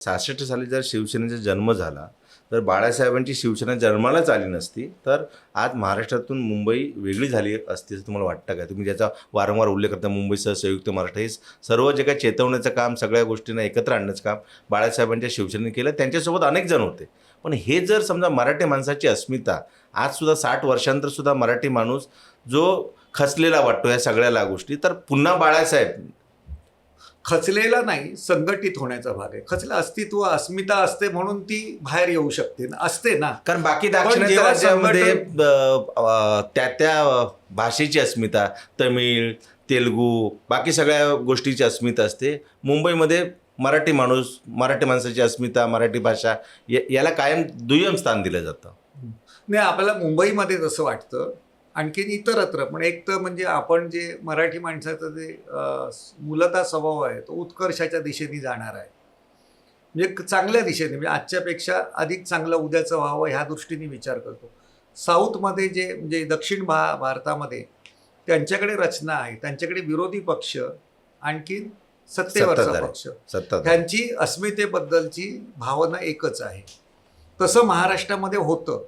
66 साली जर शिवसेनेचा जन्म झाला तर बाळासाहेबांची शिवसेना जन्मालाच आली नसती तर आज महाराष्ट्रातून मुंबई वेगळी झाली असती असं तुम्हाला वाटतं का? तुम्ही ज्याचा वारंवार उल्लेख करता मुंबईसह संयुक्त महाराष्ट्र, हे सर्व जे काही चेतवण्याचं काम, सगळ्या गोष्टींना एकत्र आणण्याचं काम बाळासाहेबांच्या शिवसेनेने केलं. त्यांच्यासोबत अनेक जण होते. पण हे जर समजा मराठी माणसाची अस्मिता आजसुद्धा 60 वर्षांतरसुद्धा मराठी माणूस जो खचलेला वाटतो या सगळ्या गोष्टी, तर पुन्हा बाळासाहेब खचलेला नाही, संघटित होण्याचा भाग आहे. खचलं अस्तित्व, अस्मिता असते म्हणून ती बाहेर येऊ शकते ना, असते ना. कारण बाकी दाक्षिणात्य जेव्हा राज्यामध्ये त्या त्या भाषेची अस्मिता, तमिळ, तेलुगू, बाकी सगळ्या गोष्टीची अस्मिता असते. मुंबईमध्ये मराठी माणूस, मराठी माणसाची अस्मिता, मराठी भाषा याला कायम दुय्यम स्थान दिलं जातं. नाही, आपल्याला मुंबईमध्ये तसं वाटतं, आणखीन इतरत्र. पण एक तर म्हणजे आपण जे मराठी माणसाचं जे मूलतः स्वभाव आहे तो उत्कर्षाच्या दिशेने जाणार आहे, म्हणजे चांगल्या दिशेने, म्हणजे आजच्यापेक्षा अधिक चांगलं उद्याचं व्हावं ह्या दृष्टीने विचार करतो. साऊथमध्ये जे म्हणजे दक्षिण भारतामध्ये त्यांच्याकडे रचना आहे, त्यांच्याकडे विरोधी पक्ष, आणखीन सत्तेवरचा पक्ष, त्यांची अस्मितेबद्दलची भावना एकच आहे. तसं महाराष्ट्रामध्ये होतं.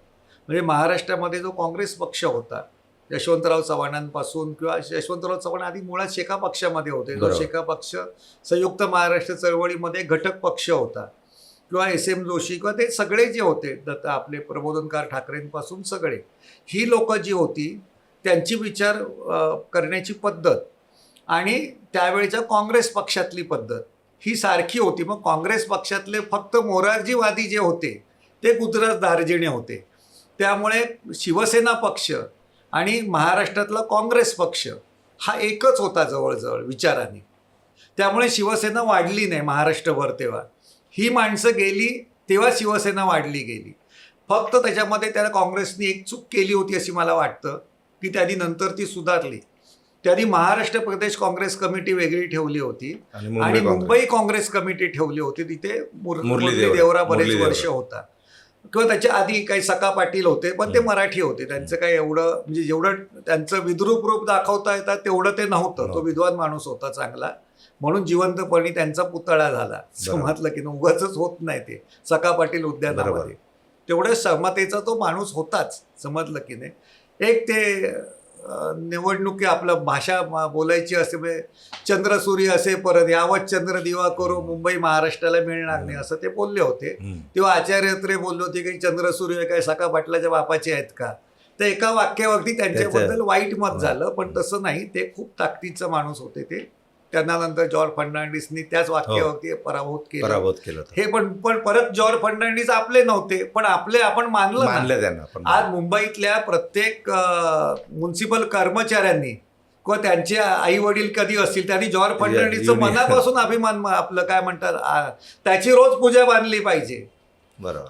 म्हणजे महाराष्ट्रामध्ये जो काँग्रेस पक्ष होता, यशवंतराव चव्हाणांपासून, किंवा यशवंतराव चव्हाण आधी मुळात शेका पक्षामध्ये होते, जो शेका पक्ष संयुक्त महाराष्ट्र चळवळीमध्ये घटक पक्ष होता, किंवा SM जोशी, किंवा ते सगळे जे होते आपले प्रबोधनकार ठाकरेंपासून सगळे, ही लोक जी होती त्यांची विचार करण्याची पद्धत आणि त्यावेळेच्या काँग्रेस पक्षातली पद्धत ही सारखी होती. मग काँग्रेस पक्षातले फक्त मोरारजीवादी जे होते ते गुजरात दार्जिणे होते. त्यामुळे शिवसेना पक्ष आणि महाराष्ट्रातला काँग्रेस पक्ष हा एकच होता जवळजवळ विचाराने. त्यामुळे शिवसेना वाढली नाही महाराष्ट्रभर. तेव्हा ही माणसं गेली, तेव्हा शिवसेना वाढली गेली. फक्त त्याच्यामध्ये त्याला काँग्रेसने एक चूक केली होती अशी मला वाटतं, की त्यांनी नंतर ती सुधारली. त्यांनी महाराष्ट्र प्रदेश काँग्रेस कमिटी वेगळी ठेवली होती आणि मुंबई काँग्रेस कमिटी ठेवली होती. तिथे मुरली देवरा बरेच वर्ष होता, किंवा त्याच्या आधी काही सका पाटील होते, पण ते मराठी होते. त्यांचं काही एवढं म्हणजे जेवढं त्यांचं विद्रूप रूप दाखवता येतात तेवढं ते नव्हतं. तो विद्वान माणूस होता चांगला, म्हणून जिवंतपणी त्यांचा पुतळा झाला. समजलं की उगाच होत नाही ते सका पाटील उद्यानामध्ये. तेवढ्या समतेचा तो माणूस होताच, समजलं की नाही. एक ते निवडणुकी आपलं भाषा बोलायची असे, चंद्रसूर्य असे परत यावत चंद्र दिवा करो, मुंबई महाराष्ट्राला मिळणार नाही असं ते बोलले होते. तेव्हा आचार्य अत्रे बोलले होते की चंद्रसूर्य काय सका पाटलाच्या बापाचे आहेत का. तर एका वाक्यावरती त्यांच्याबद्दल वाईट मत झालं, पण तसं नाही. ते खूप ताकदीचं माणूस होते ते. त्यांना नंतर जॉर्ज फर्नांडिसनी त्याच वाक्यावरती पराभूत केलं. हे पण परत जॉर्ज फर्नांडिस आपले नव्हते, पण आपण मानलं त्यांना. आज मुंबईतल्या प्रत्येक म्युन्सिपल कर्मचाऱ्यांनी किंवा त्यांचे आई वडील कधी असतील त्यांनी जॉर्ज फर्नांडिसचं मनापासून अभिमान, आपलं काय म्हणतात, त्याची रोज पूजा बांधली पाहिजे.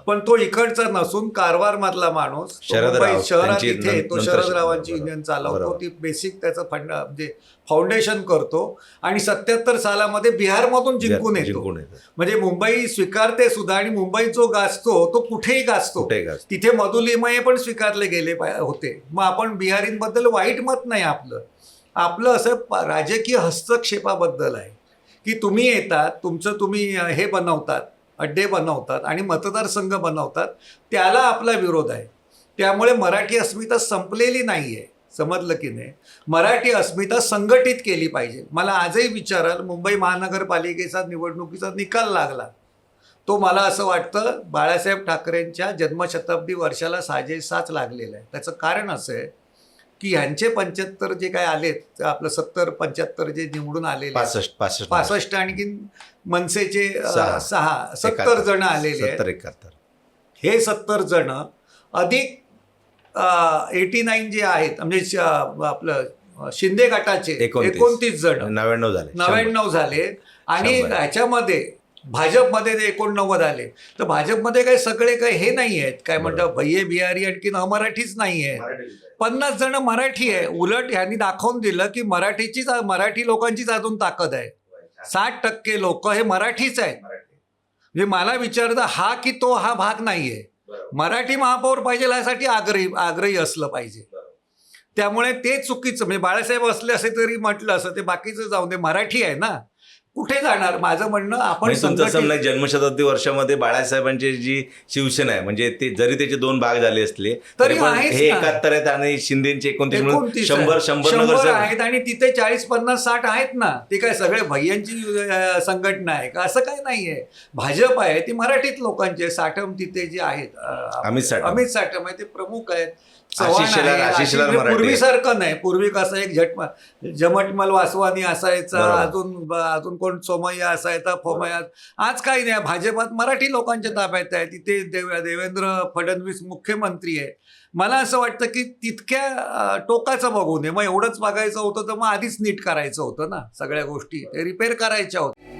पण तो इकडचा नसून कारवार मधला माणूस, शहरात इथे तो शरदरावांची युनियन चालवतो. ती बेसिक त्याचं म्हणजे फाउंडेशन करतो आणि 77 सालामध्ये बिहारमधून जिंकून येतो. म्हणजे मुंबई स्वीकारते सुद्धा, आणि मुंबई जो गाजतो तो कुठेही गाजतो. तिथे मधुलिमये पण स्वीकारले गेले होते. मग आपण बिहारींबद्दल वाईट मत नाही आपलं असं राजकीय हस्तक्षेपाबद्दल आहे, की तुम्ही येतात, तुमचं तुम्ही हे बनवतात, अड्डे बनवतात आणि मतदारसंघ बनवतात, त्याला आपला विरोध आहे. त्यामुळे मराठी अस्मिता संपलेली नाही आहे, समजलं की नाही. मराठी अस्मिता संघटित केली पाहिजे. मला आजही विचाराल, मुंबई महानगरपालिकेचा निवडणुकीचा निकाल लागला, तो मला असं वाटतं बाळासाहेब ठाकरेंच्या जन्मशताब्दी वर्षाला साजेसाच लागलेला आहे. त्याचं कारण असं आहे की ह्यांचे 75 जे काय आलेत, आपलं 70-75 जे निवडून आलेले, 65 आणखीन मनसेचे 70 जण आलेले आहेत. हे 70 जण अधिक 89 जे आहेत, म्हणजे आपलं शिंदे गटाचे 29 जण, 99 झाले. आणि ह्याच्यामध्ये भाजपमध्ये ते 89 आले. तर भाजपमध्ये काही सगळे काही हे नाही आहेत, काय म्हणतात, भैये बिहारी आणखीन अमराठीच नाही आहे. 50 जण मराठी आहे. उलट ह्यांनी दाखवून दिलं की मराठी लोकांचीच अजून ताकद आहे. 60% लोक हे मराठीच आहेत. म्हणजे मला विचारतं हा की तो हा भाग नाहीये. मराठी महापौर पाहिजे यासाठी आग्रही असलं पाहिजे. त्यामुळे ते चुकीचं, म्हणजे बाळासाहेब असले असे तरी म्हटलं असं, ते बाकीचं जाऊ दे, मराठी आहे ना. कुठे जाणार? माझं म्हणणं आपण म्हणजे तुमचं असं संघटित- म्हणणं आहे, जन्मशताब्दी वर्षामध्ये बाळासाहेबांची जी शिवसेना आहे म्हणजे ते जरी त्याचे 2 भाग झाले असले तरी पण आहेच हे ना. 71 आहेत आणि शिंदेचे 29 मिळून 29 100 नगरसेवक आहेत आणि तिथे 40, 50, 60 आहेत ना. ते काय सगळे भैयांची संघटना आहे का? असं काय नाहीये. भाजप आहे ती मराठीत लोकांची आहे. साठम तिथे जे आहेत अमित साठम आहे ते प्रमुख आहेत. आशिष शेलार मराठी आहे. पूर्वीसारखं नाही. पूर्वी कसं एक जमटमल वासवानी असायचा, बरोबर. अजून कोण सोमय्या असायचा, फोमय्या. आज काही नाही. भाजपात मराठी लोकांच्या ताब्यात आहे. तिथे देवेंद्र फडणवीस मुख्यमंत्री आहे. मला असं वाटतं की तितक्या टोकाचं बघू नये. मग एवढंच बघायचं होतं तर मग आधीच नीट करायचं होतं ना. सगळ्या गोष्टी ते रिपेअर करायच्या होत्या.